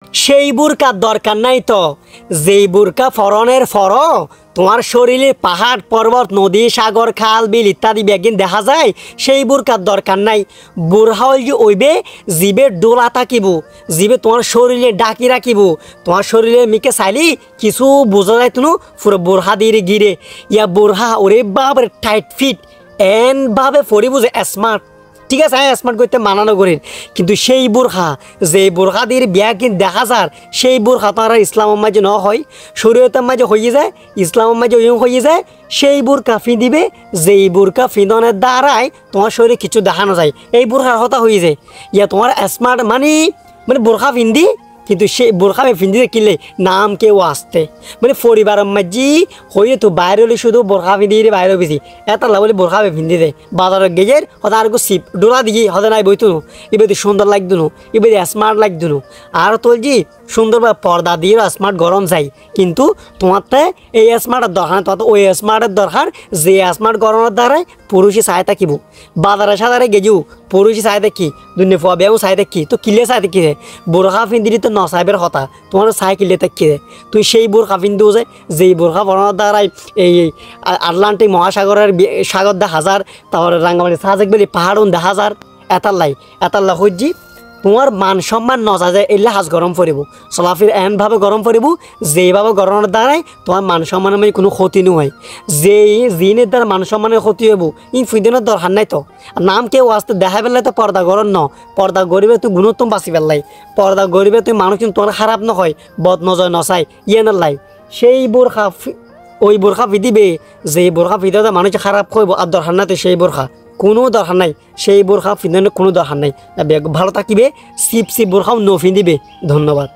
সেই বুরকার দরকার নাই তো, যেই বুরকা ফরনের ফর তোমার শরীরে পাহাড় পর্বত নদী সাগর খাল বিল ইত্যাদি ব্যাগিন দেখা যায়, সেই বুরকার দরকার নাই। বুরহা হল যে ওইবে জিবে ডোলা থাকিব, জিবে তোমার শরীরে ডাকি রাখিব, তোমার শরীরে মিকে চাইলি কিছু বোঝা যায় তুনু পুরো বুরহা দিয়ে গিরে ইয়া বুরহা ওরে বাবার টাইট ফিট এন ভাবে ফরিব যে স্মার্ট। ঠিক আছে, হ্যাঁ স্মার্ট করতে মানানো করেন, কিন্তু সেই বুরখা যে বুরখা দিয়ে বিয়া কিন্তু দেখা যার সেই বুরখা তো আর ইসলামের মাঝে ন হয়, শরীয়তের মাঝে হয়ে যায়, ইসলামের মাঝে হয়ে যায়। সেই বুরকা ফিঁদিবে যেই বুরকা ফিঁদনের দ্বারাই তোমার শরীরে কিছু দেখানো যায়, এই বুরখার হতা হয়ে যায়। ইয়া তোমার স্মার্ট মানে বুরখা ফিন্দি, কিন্তু সেই বোরখা ফিন্দিতে কিনলে নাম কেউ আসতে মানে পরিবারের মাঝি হয়ে তো বাইরে হলে শুধু বোরখা ফিন্দি বাইরে বেশি এটা বলে বোরখা ফিন্দি দেয় বাজারের গেজের হতে আর সিপ ডোলা দিয়ে হতে নাই বইতো নো এবার সুন্দর লাগতো নো, এবার স্মার্ট লাগতো নো। আর তোলজি সুন্দর বা পর্দা দিয়ে স্মার্ট গরম যাই, কিন্তু তোমারটা এই স্মার্টের দরকার, তোমার ওই স্মার্টের দরকার যে স্মার্ট গরমের দ্বারাই পুরুষই চায় থাকিব। বাজারে সাজারে গেজু পুরুষই চায় দেখি দুনিয়া ফুয়া বেও চায় দেখি তো কিলে চায় দেখি বোরখা ফিন্দি তো নসাইবের কথা তোমার চাই কিলে দেখি তুই সেই বোরখা ফিন্দিও যে যেই বোরখা বরানোর দ্বারাই এই আটলান্টিক মহাসাগরের সাগর দেখা যার, তারপরে রাঙ্গামাটি সাজেক বলি পাহাড়ন দেখা যার, এতাল্লা হজ্জি তোমার মান সম্মান নজা যায় এলে হাজ গরম পড়ব চলাফির এমনভাবে গরম পড়ব যেইভাবে গরমের দ্বারাই তোমার মান সম্মানের মানে কোনো ক্ষতি নয়। যেই জিনের দ্বারা মান সম্মানের ক্ষতি হইব ই ফুদিনের দরকার নাই তো। নাম কেউ আসতে দেখা পেলে তো পর্দা গরম ন, পর্দা গরিবে তুই গুণোত্তম বাঁচি পেলাই, পর্দা গরিবে তুই মানুষ কিন্তু তোমার খারাপ নহয় বদ নজয় নচাই ইয়ে নাই। সেই বোরখা ওই বোরখা ফিদিবে যেই বোরখা ফিদাতে মানুষ খারাপ হইব আর দরকার নাই তো সেই বোরখা কোনো দরকার নাই, সেই বোরখা ফিন্দানোর কোনো দরকার নাই। ভালো থাকিবে, সিপ বোরখাও ন ফিন্দিবে। ধন্যবাদ।